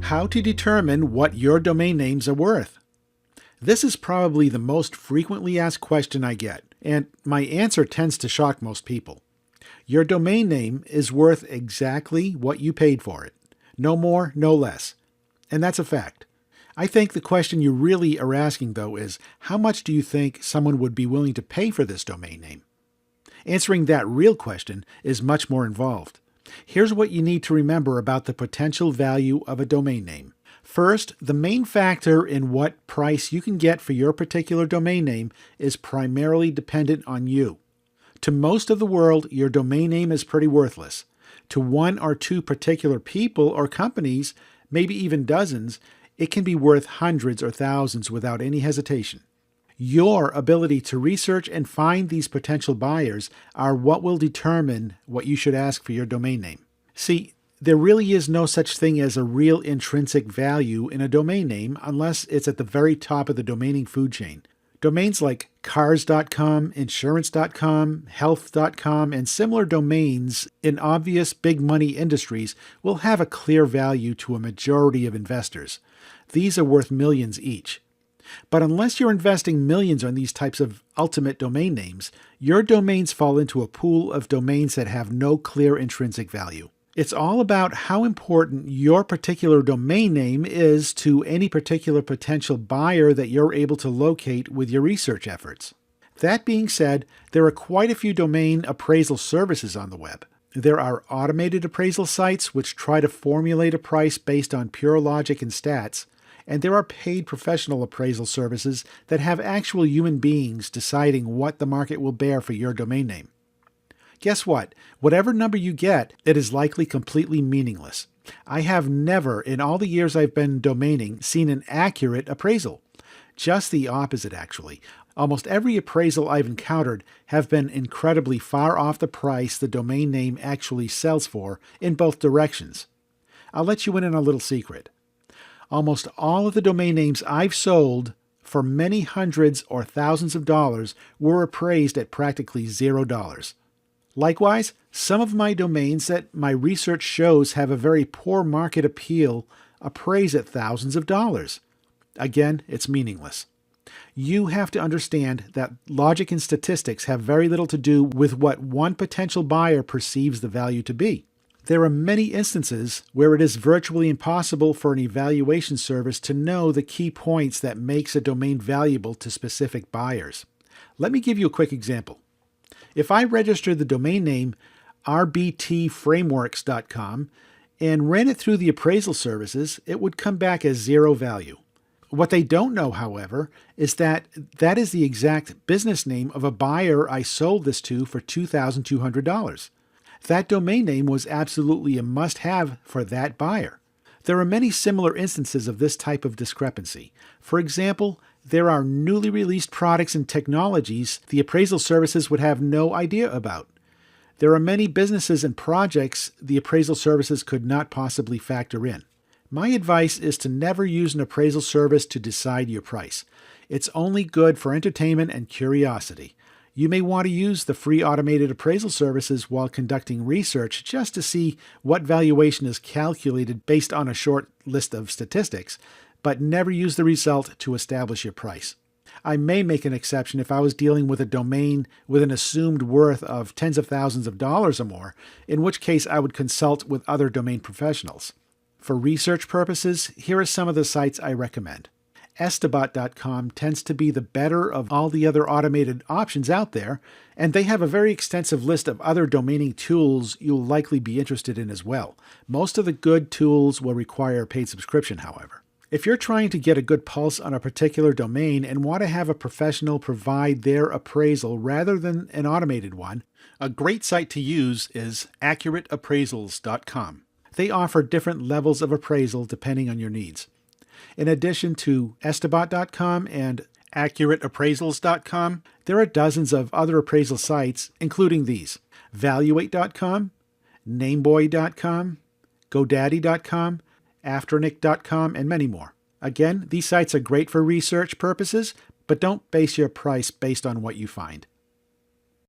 How to determine what your domain names are worth. This is probably the most frequently asked question I get, and my answer tends to shock most people. Your domain name is worth exactly what you paid for it. No more, no less. And that's a fact. I think the question you really are asking, though, is how much do you think someone would be willing to pay for this domain name? Answering that real question is much more involved. Here's what you need to remember about the potential value of a domain name. First, the main factor in what price you can get for your particular domain name is primarily dependent on you. To most of the world, your domain name is pretty worthless. To one or two particular people or companies, maybe even dozens, it can be worth hundreds or thousands without any hesitation. Your ability to research and find these potential buyers are what will determine what you should ask for your domain name. See, there really is no such thing as a real intrinsic value in a domain name unless it's at the very top of the domaining food chain. Domains like cars.com, insurance.com, health.com, and similar domains in obvious big money industries will have a clear value to a majority of investors. These are worth millions each. But unless you're investing millions on these types of ultimate domain names, your domains fall into a pool of domains that have no clear intrinsic value. It's all about how important your particular domain name is to any particular potential buyer that you're able to locate with your research efforts. That being said, there are quite a few domain appraisal services on the web. There are automated appraisal sites which try to formulate a price based on pure logic and stats, and there are paid professional appraisal services that have actual human beings deciding what the market will bear for your domain name. Guess what? Whatever number you get, it is likely completely meaningless. I have never, in all the years I've been domaining, seen an accurate appraisal. Just the opposite, actually. Almost every appraisal I've encountered have been incredibly far off the price the domain name actually sells for in both directions. I'll let you in on a little secret. Almost all of the domain names I've sold for many hundreds or thousands of dollars were appraised at practically $0. Likewise, some of my domains that my research shows have a very poor market appeal appraise at thousands of dollars. Again, it's meaningless. You have to understand that logic and statistics have very little to do with what one potential buyer perceives the value to be. There are many instances where it is virtually impossible for an evaluation service to know the key points that makes a domain valuable to specific buyers. Let me give you a quick example. If I registered the domain name rbtframeworks.com and ran it through the appraisal services, it would come back as zero value. What they don't know, however, is that that is the exact business name of a buyer I sold this to for $2,200. That domain name was absolutely a must-have for that buyer. There are many similar instances of this type of discrepancy. For example, there are newly released products and technologies the appraisal services would have no idea about. There are many businesses and projects the appraisal services could not possibly factor in. My advice is to never use an appraisal service to decide your price. It's only good for entertainment and curiosity. You may want to use the free automated appraisal services while conducting research just to see what valuation is calculated based on a short list of statistics, but never use the result to establish your price. I may make an exception if I was dealing with a domain with an assumed worth of tens of thousands of dollars or more, in which case I would consult with other domain professionals. For research purposes, here are some of the sites I recommend. Estabot.com tends to be the better of all the other automated options out there, and they have a very extensive list of other domaining tools you'll likely be interested in as well. Most of the good tools will require a paid subscription, however. If you're trying to get a good pulse on a particular domain and want to have a professional provide their appraisal rather than an automated one, a great site to use is AccurateAppraisals.com. They offer different levels of appraisal depending on your needs. In addition to Estabot.com and AccurateAppraisals.com, there are dozens of other appraisal sites, including these: Valuate.com, Nameboy.com, GoDaddy.com, Afternic.com, and many more. Again, these sites are great for research purposes, but don't base your price based on what you find.